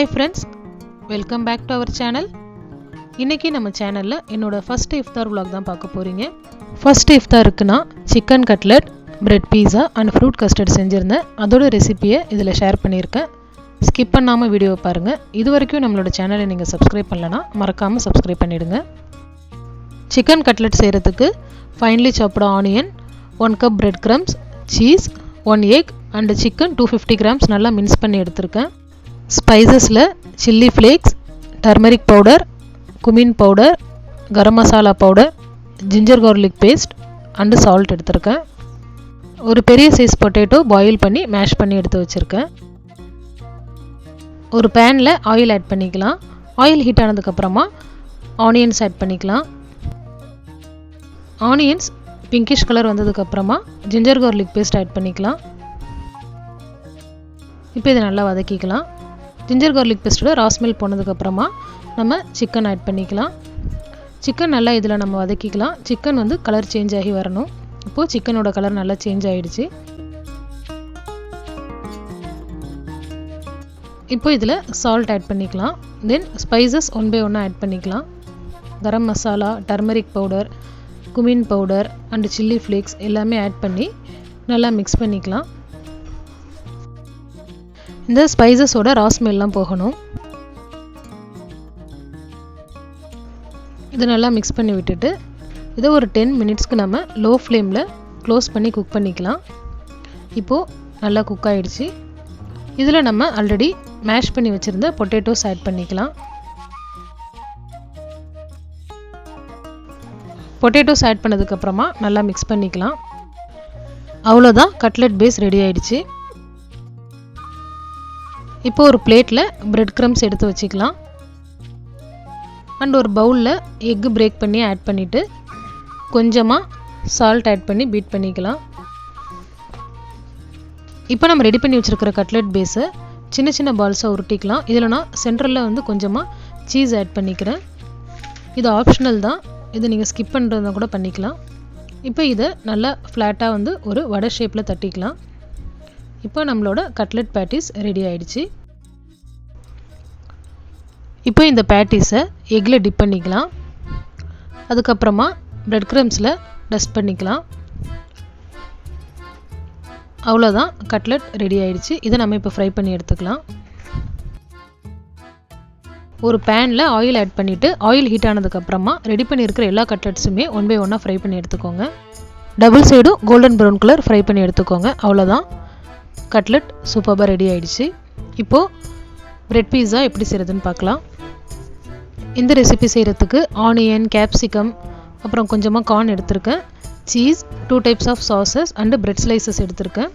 Hi friends, welcome back to our channel. இன்னைக்கு நம்ம சேனல்ல என்னோட ஃபர்ஸ்ட் இஃப்தார் vlog தான் பார்க்க போறீங்க. ஃபர்ஸ்ட் இஃப்தாருக்கு chicken cutlet, bread pizza and fruit custard செஞ்சிருந்தேன். அதோட ரெசிபியை இதில் ஷேர் பண்ணியிருக்கேன். ஸ்கிப் பண்ணாமல் வீடியோவை பாருங்கள். இது வரைக்கும் நம்மளோட சேனலை நீங்கள் சப்ஸ்கிரைப் பண்ணலனா மறக்காமல் சப்ஸ்கிரைப் பண்ணிடுங்க. சிக்கன் கட்லெட் செய்கிறதுக்கு finely chopped onion, 1 cup bread crumbs, cheese, 1 egg and chicken 250 grams நல்லா மின்ஸ் பண்ணி எடுத்திருக்கேன். ஸ்பைசஸில் chilli flakes, turmeric powder, cumin powder, garam masala powder, ginger garlic paste and salt எடுத்திருக்கேன். ஒரு பெரிய சைஸ் பொட்டேட்டோ பாயில் பண்ணி மேஷ் பண்ணி எடுத்து வச்சுருக்கேன். ஒரு பேனில் ஆயில் ஆட் பண்ணிக்கலாம். ஆயில் ஹீட் ஆனதுக்கப்புறமா ஆனியன்ஸ் ஆட் பண்ணிக்கலாம். ஆனியன்ஸ் பிங்கிஷ் கலர் வந்ததுக்கப்புறமா ஜிஞ்சர் கார்லிக் பேஸ்ட் ஆட் பண்ணிக்கலாம். இப்போ இதை நல்லா வதக்கிக்கலாம். ஜிஞ்சர் கார்லிக் பேஸ்ட்டோட ரா ஸ்மெல் போனதுக்கப்புறமா நம்ம சிக்கன் ஆட் பண்ணிக்கலாம். சிக்கன் நல்லா இதில் நம்ம வதக்கிக்கலாம். சிக்கன் கலர் சேஞ்ச் ஆகி வரணும். இப்போது சிக்கனோட கலர் நல்லா சேஞ்ச் ஆகிடுச்சு. இப்போ இதில் சால்ட் ஆட் பண்ணிக்கலாம். தென் ஸ்பைசஸ் 1 by 1 ஆட் பண்ணிக்கலாம். Garam masala, turmeric powder, cumin powder and chilli flakes எல்லாமே ஆட் பண்ணி நல்லா மிக்ஸ் பண்ணிக்கலாம். இந்த ஸ்பைசஸோட ரா ஸ்மெல்லாம் போகணும். இதை நல்லா மிக்ஸ் பண்ணி விட்டுட்டு இதை ஒரு 10 மினிட்ஸ்க்கு நம்ம லோ ஃப்ளேமில் க்ளோஸ் பண்ணி குக் பண்ணிக்கலாம். இப்போது நல்லா குக் ஆகிடுச்சு. இதில் நம்ம ஆல்ரெடி மேஷ் பண்ணி வச்சுருந்த பொட்டேட்டோஸ் ஆட் பண்ணிக்கலாம். பொட்டேட்டோஸ் ஆட் பண்ணதுக்கப்புறமா நல்லா மிக்ஸ் பண்ணிக்கலாம். அவ்வளோதான், கட்லெட் பேஸ் ரெடி ஆகிடுச்சு. இப்போ ஒரு பிளேட்டில் பிரெட் க்ரம்ஸ் எடுத்து வச்சுக்கலாம். அண்ட் ஒரு பவுலில் எக்கு பிரேக் பண்ணி ஆட் பண்ணிவிட்டு கொஞ்சமாக சால்ட் ஆட் பண்ணி பீட் பண்ணிக்கலாம். இப்போ நம்ம ரெடி பண்ணி வச்சுருக்கிற கட்லெட் பேஸை சின்ன சின்ன பால்ஸாக உருட்டிக்கலாம். இதில் நான் சென்டரில் கொஞ்சமாக சீஸ் ஆட் பண்ணிக்கிறேன். இது ஆப்ஷனல் தான், இது நீங்கள் ஸ்கிப் பண்ணுறதா கூட பண்ணிக்கலாம். இப்போ இதை நல்லா ஃப்ளாட்டாக ஒரு வடை ஷேப்பில் தட்டிக்கலாம். இப்போ நம்மளோட கட்லெட் பேட்டிஸ் ரெடி ஆகிடுச்சு. இப்போ இந்த பேட்டிஸை எக்கில் டிப் பண்ணிக்கலாம். அதுக்கப்புறமா பிரெட் க்ரம்ஸில் டஸ்ட் பண்ணிக்கலாம். அவ்வளோதான், கட்லெட் ரெடி ஆகிடுச்சு. இதை நம்ம இப்போ ஃப்ரை பண்ணி எடுத்துக்கலாம். ஒரு பேனில் ஆயில் ஆட் பண்ணிவிட்டு ஆயில் ஹீட் ஆனதுக்கப்புறமா ரெடி பண்ணியிருக்கிற எல்லா கட்லெட்ஸுமே 1 by 1 ஃப்ரை பண்ணி எடுத்துக்கோங்க. டபுள் சைடும் கோல்டன் ப்ரௌன் கலர் ஃப்ரை பண்ணி எடுத்துக்கோங்க. அவ்வளோதான், கட்லெட் சூப்பராக ரெடி ஆகிடுச்சு. இப்போது பிரெட் பீஸா எப்படி செய்கிறதுன்னு பார்க்கலாம். இந்த ரெசிபி செய்கிறதுக்கு ஆனியன், கேப்சிகம், அப்புறம் கொஞ்சமாக கார்ன் எடுத்திருக்கேன். Cheese, 2 types of sauces and bread slices எடுத்திருக்கேன்.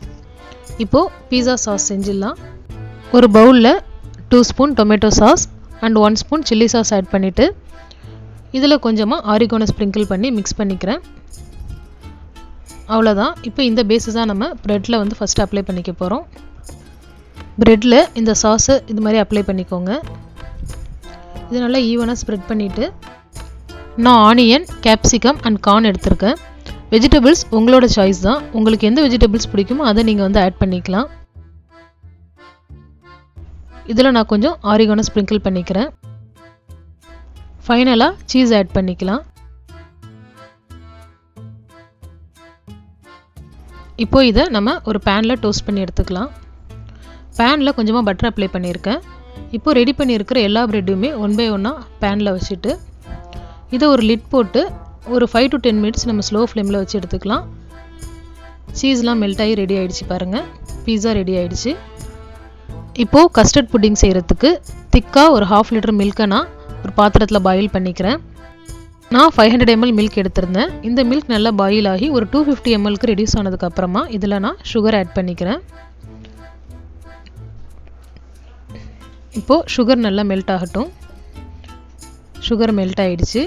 இப்போது பீஸா சாஸ் செஞ்சிடலாம். ஒரு பவுலில் 2 spoon tomato sauce and 1 spoon chilli sauce add பண்ணிவிட்டு இதில் கொஞ்சமாக ஆரிகோனோ ஸ்ப்ரிங்கிள் பண்ணி மிக்ஸ் பண்ணிக்கிறேன். அவ்வளோதான். இப்போ இந்த பேஸஸாக நம்ம ப்ரெட்டில் ஃபஸ்ட்டு அப்ளை பண்ணிக்க போகிறோம். ப்ரெட்டில் இந்த சாஸை இது மாதிரி அப்ளை பண்ணிக்கோங்க. இது நல்லா ஈவனாக ஸ்ப்ரெட் பண்ணிவிட்டு நான் ஆனியன், கேப்சிகம் அண்ட் கார்ன் எடுத்திருக்கேன். வெஜிடபிள்ஸ் உங்களோட சாய்ஸ் தான். உங்களுக்கு எந்த வெஜிடபிள்ஸ் பிடிக்குமோ அதை நீங்கள் ஆட் பண்ணிக்கலாம். இதில் நான் கொஞ்சம் ஆரிகோனோ ஸ்ப்ரிங்கிள் பண்ணிக்கிறேன். ஃபைனலாக சீஸ் ஆட் பண்ணிக்கலாம். இப்போ இதை நம்ம ஒரு பேனில் டோஸ்ட் பண்ணி எடுத்துக்கலாம். பேனில் கொஞ்சமாக பட்டர் அப்ளை பண்ணியிருக்கேன். இப்போ ரெடி பண்ணியிருக்கிற எல்லா ப்ரெட்டையுமே 1 by 1 பேனில் வச்சுட்டு இதை ஒரு லிட் போட்டு ஒரு 5 to 10 மினிட்ஸ் நம்ம ஸ்லோ ஃப்ளேமில் வச்சு எடுத்துக்கலாம். சீஸ்லாம் மெல்ட் ஆகி ரெடி ஆகிடுச்சு பாருங்கள். பீஸா ரெடி ஆகிடுச்சு. இப்போது கஸ்டர்ட் புட்டிங் செய்கிறதுக்கு திக்காக ஒரு 1/2 லிட்டர் மில்கை நான் ஒரு பாத்திரத்தில் பாயில் பண்ணிக்கிறேன். நான் 500 ml மில்க் எடுத்திருந்தேன். இந்த மில்க் நல்லா பாயில் ஆகி ஒரு 250 mlக்கு ரெடியூஸ் ஆனதுக்கப்புறமா இதில் நான் சுகர் ஆட் பண்ணிக்கிறேன். இப்போது சுகர் நல்லா மெல்ட் ஆகட்டும். சுகர் மெல்ட் ஆகிடுச்சு.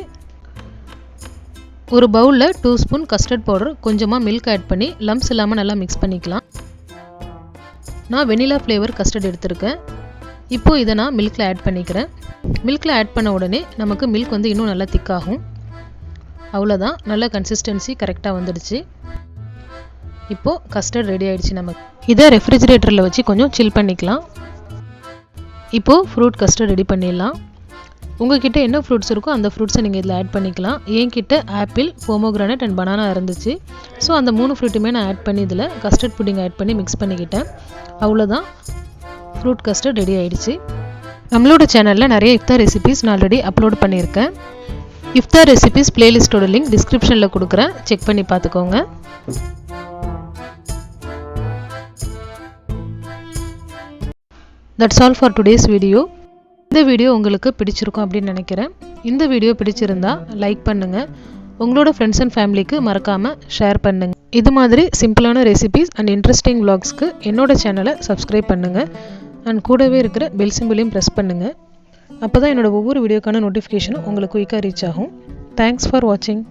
ஒரு பவுலில் 2 ஸ்பூன் கஸ்டர்ட் பவுடர், கொஞ்சமாக மில்க் ஆட் பண்ணி லம்ப்ஸ் இல்லாமல் நல்லா மிக்ஸ் பண்ணிக்கலாம். நான் வெனிலா ஃப்ளேவர் கஸ்டர்ட் எடுத்திருக்கேன். இப்போது இதை நான் மில்கில் ஆட் பண்ணிக்கிறேன். மில்கில் ஆட் பண்ண உடனே நமக்கு மில்க் இன்னும் நல்லா திக்காகும். அவ்வளோதான், நல்ல கன்சிஸ்டன்சி கரெக்டாக வந்துடுச்சு. இப்போது கஸ்டர்ட் ரெடி ஆகிடுச்சு. நமக்கு இதை ரெஃப்ரிஜிரேட்டரில் வச்சு கொஞ்சம் சில் பண்ணிக்கலாம். இப்போது ஃப்ரூட் கஸ்டர்ட் ரெடி பண்ணிடலாம். உங்கள்கிட்ட என்ன ஃப்ரூட்ஸ் இருக்கோ அந்த ஃப்ரூட்ஸை நீங்கள் இதில் ஆட் பண்ணிக்கலாம். என்கிட்ட ஆப்பிள், போமோகிரானட் அண்ட் பனானா இருந்துச்சு. ஸோ அந்த 3 ஃப்ரூட்டுமே நான் ஆட் பண்ணி இதில் கஸ்டர்ட் புட்டிங் ஆட் பண்ணி மிக்ஸ் பண்ணிக்கிட்டேன். அவ்வளோதான், ஃப்ரூட் கஸ்டர்ட் ரெடி ஆகிடுச்சு. நம்மளோட சேனலில் நிறைய இஃப்தார் ரெசிபீஸ் நான் ஆல்ரெடி அப்லோட் பண்ணியிருக்கேன். இஃப்தார் ரெசிபீஸ் பிளேலிஸ்ட்டோட லிங்க் டிஸ்கிரிப்ஷனில் கொடுக்குறேன், செக் பண்ணி பார்த்துக்கோங்க. That's all for today's video. இந்த வீடியோ உங்களுக்கு பிடிச்சிருக்கும் அப்படின்னு நினைக்கிறேன். இந்த வீடியோ பிடிச்சிருந்தா லைக் பண்ணுங்கள், உங்களோட ஃப்ரெண்ட்ஸ் அண்ட் ஃபேமிலிக்கு மறக்காமல் ஷேர் பண்ணுங்கள். இது மாதிரி சிம்பிளான ரெசிபீஸ் அண்ட் இன்ட்ரெஸ்டிங் vlogsக்கு என்னோட சேனலை சப்ஸ்கிரைப் பண்ணுங்கள் அண்ட் கூடவே இருக்கிற பெல் சிம்பிளையும் ப்ரெஸ் பண்ணுங்கள். அப்போ தான் என்னோட ஒவ்வொரு வீடியோக்கான நோட்டிஃபிகேஷனும் உங்களுக்கு குயிக்காக ரீச் ஆகும். தேங்க்ஸ் ஃபார் வாட்சிங்.